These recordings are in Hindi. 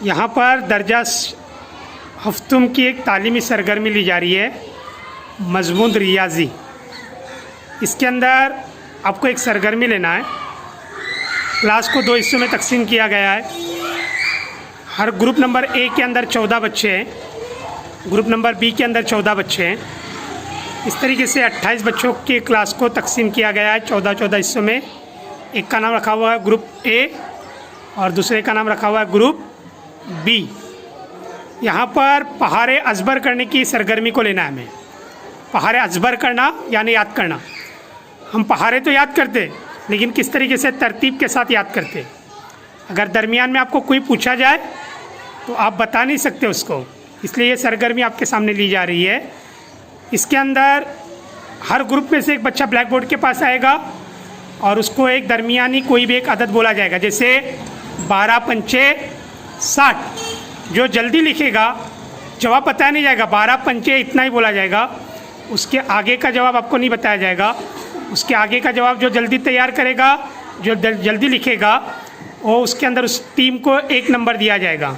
यहाँ पर दर्जा हफ्तुम की एक तालीमी सरगर्मी ली जा रही है, मजमून रियाजी। इसके अंदर आपको एक सरगर्मी लेना है। क्लास को 2 हिस्सों में तकसीम किया गया है। हर ग्रुप नंबर ए के अंदर 14 बच्चे हैं, ग्रुप नंबर बी के अंदर 14 बच्चे हैं। इस तरीके से 28 बच्चों की क्लास को तकसीम किया गया है 14-14 हिस्सों में। एक का नाम रखा हुआ है ग्रुप ए और दूसरे का नाम रखा हुआ है ग्रुप बी। यहाँ पर पहाड़े अजबर करने की सरगर्मी को लेना है हमें। पहाड़े अजबर करना यानी याद करना। हम पहाड़े तो याद करते, लेकिन किस तरीके से तरतीब के साथ याद करते। अगर दरमियान में आपको कोई पूछा जाए तो आप बता नहीं सकते उसको, इसलिए ये सरगर्मी आपके सामने ली जा रही है। इसके अंदर हर ग्रुप में से एक बच्चा ब्लैक बोर्ड के पास आएगा और उसको एक दरमियानी कोई भी एक अदद बोला जाएगा, जैसे 12 पंचे 60। जो जल्दी लिखेगा जवाब बताया नहीं जाएगा, 12 पंचे इतना ही बोला जाएगा। उसके आगे का जवाब आपको नहीं बताया जाएगा। उसके आगे का जवाब जो जल्दी तैयार करेगा, जो जल्दी लिखेगा, वो उसके अंदर उस टीम को 1 नंबर दिया जाएगा।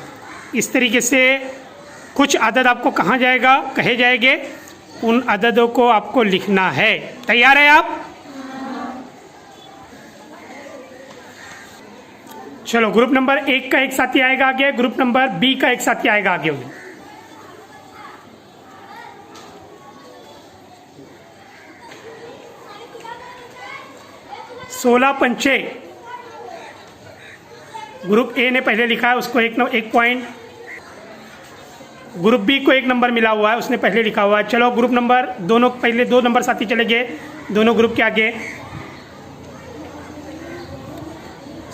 इस तरीके से कुछ अदद आपको कहाँ जाएगा, कहे जाएंगे, उन अददों को आपको लिखना है। तैयार है आप? चलो, ग्रुप नंबर 1 का एक साथी आएगा आगे, ग्रुप नंबर बी का एक साथी आएगा आगे। 16 पंचे ग्रुप ए ने पहले लिखा है, उसको 1 पॉइंट। ग्रुप बी को 1 नंबर मिला हुआ है, उसने पहले लिखा हुआ है। चलो, ग्रुप नंबर दोनों पहले 2 नंबर साथी चले गए दोनों ग्रुप के आगे।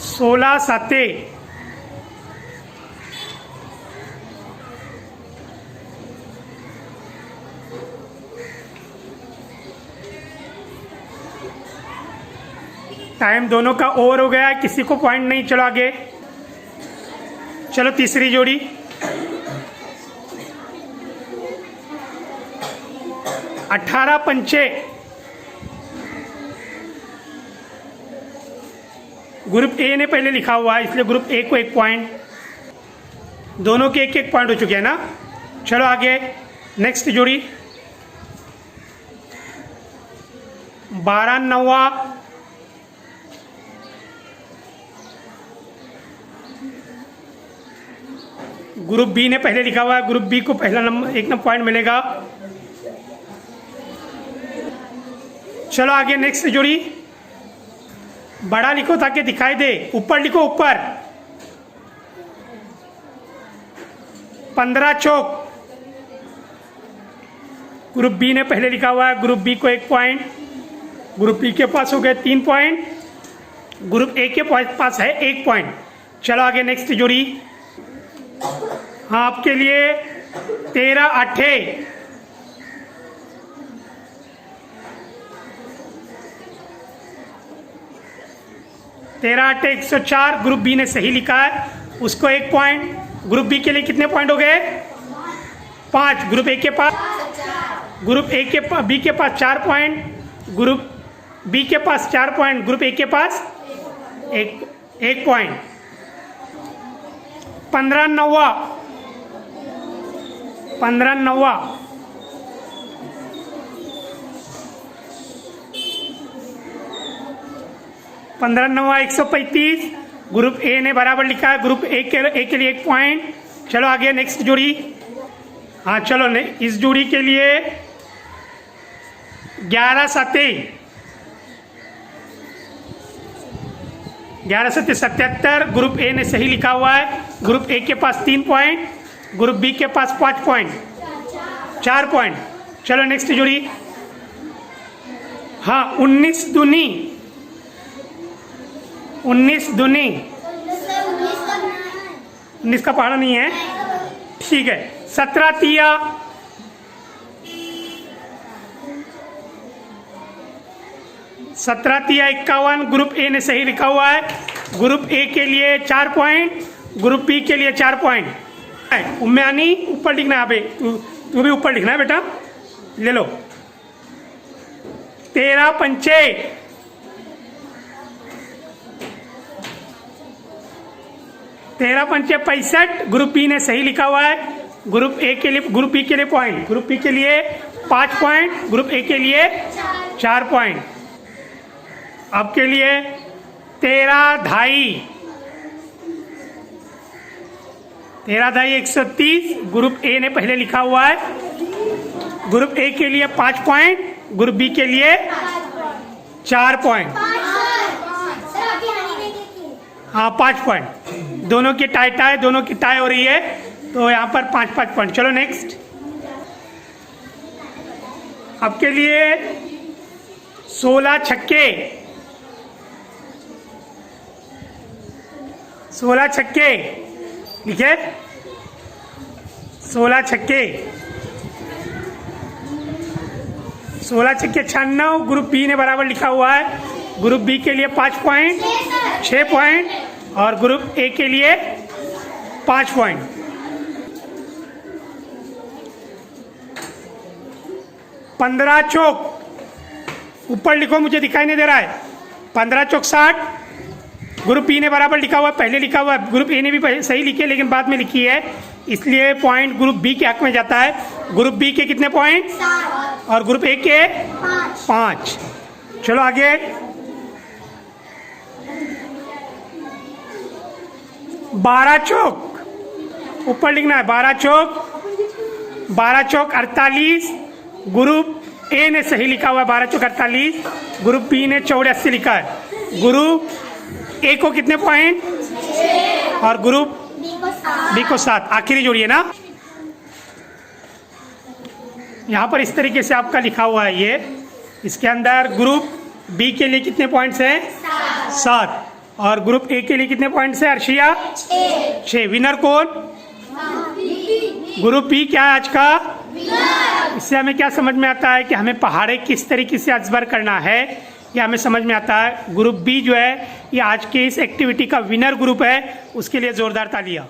16 साते टाइम दोनों का ओवर हो गया है, किसी को पॉइंट नहीं। चलो आगे। चलो, तीसरी जोड़ी। 18 पंचे ग्रुप ए ने पहले लिखा हुआ है, इसलिए ग्रुप ए को 1 पॉइंट। दोनों के 1-1 पॉइंट हो चुके हैं ना। चलो आगे, नेक्स्ट जोड़ी। 12 नौवा ग्रुप बी ने पहले लिखा हुआ है, ग्रुप बी को पहला नंबर 1 पॉइंट मिलेगा। चलो आगे, नेक्स्ट जोड़ी। बड़ा लिखो ताकि दिखाई दे, ऊपर लिखो, ऊपर। 15 चौक ग्रुप बी ने पहले लिखा हुआ है, ग्रुप बी को 1 पॉइंट। ग्रुप बी के पास हो गए 3 पॉइंट, ग्रुप ए के पास है 1 पॉइंट। चलो आगे, नेक्स्ट जोड़ी। हाँ, आपके लिए 13 आठे 104। ग्रुप बी ने सही लिखा है, उसको 1 पॉइंट। ग्रुप बी के लिए कितने पॉइंट हो गए? 5। ग्रुप ए के पास बी के पास 4 पॉइंट, ग्रुप बी के पास 4 पॉइंट, ग्रुप ए के पास 1 पॉइंट। 15 नौवा 15 नौवा 15 नौवा 135। ग्रुप ए ने बराबर लिखा है, ग्रुप ए के लिए 1 पॉइंट। चलो आगे, नेक्स्ट जोड़ी। हाँ चलो, इस जोड़ी के लिए 11 साते 77। ग्रुप ए ने सही लिखा हुआ है, ग्रुप ए के पास 3 पॉइंट, ग्रुप बी के पास 5 पॉइंट, 4 पॉइंट। चलो नेक्स्ट जोड़ी। हाँ, 19 दूनी 19 का पढ़ना नहीं है, ठीक है। 17 तिया 51। ग्रुप ए ने सही लिखा हुआ है, ग्रुप ए के लिए 4 पॉइंट, ग्रुप बी के लिए 4 पॉइंट। उम्यानी ऊपर लिखना है, तू भी ऊपर लिखना है बेटा, ले लो। 13 पंचे 13 13 पंचे 65। ग्रुप बी ने सही लिखा हुआ है। ग्रुप ए के लिए, ग्रुप बी के लिए पॉइंट, ग्रुप बी के लिए 5 पॉइंट, ग्रुप ए के लिए 4 पॉइंट। आपके लिए 13 ढाई 130। ग्रुप ए ने पहले लिखा हुआ है। ग्रुप ए के लिए 5 पॉइंट, ग्रुप बी के लिए 4 पॉइंट। हाँ 5 पॉइंट, दोनों की टाई दोनों की टाई हो रही है, तो यहाँ पर 5-5 पॉइंट। चलो नेक्स्ट। आपके लिए 16 छक्के 16 छक्के लिखे, 16 छक्के 96। ग्रुप बी ने बराबर लिखा हुआ है। ग्रुप बी के लिए 5 पॉइंट 6 पॉइंट और ग्रुप ए के लिए 5 पॉइंट। पंद्रह चौक ऊपर लिखो, मुझे दिखाई नहीं दे रहा है। 15 चौक 60। ग्रुप बी ने बराबर लिखा हुआ है, पहले लिखा हुआ है। ग्रुप ए ने भी सही लिखी है लेकिन बाद में लिखी है, इसलिए पॉइंट ग्रुप बी के हक में जाता है। ग्रुप बी के कितने पॉइंट और ग्रुप ए के 5। चलो आगे। 12 चौक ऊपर लिखना है। 12 चौक 48। ग्रुप ए ने सही लिखा हुआ है 12 चौक 48। ग्रुप बी ने 84 लिखा है। ग्रुप ए को कितने पॉइंट और ग्रुप बी को 7। आखिरी जोड़िए ना, यहाँ पर इस तरीके से आपका लिखा हुआ है ये। इसके अंदर ग्रुप बी के लिए कितने पॉइंट्स हैं? 7। और ग्रुप ए के लिए कितने पॉइंट्स है अर्शिया? 6। विनर कौन? Group B. क्या है आज का? इससे हमें क्या समझ में आता है कि हमें पहाड़े किस तरीके से अजबर करना है, ये हमें समझ में आता है। ग्रुप बी जो है ये आज के इस एक्टिविटी का विनर ग्रुप है, उसके लिए जोरदार तालियां।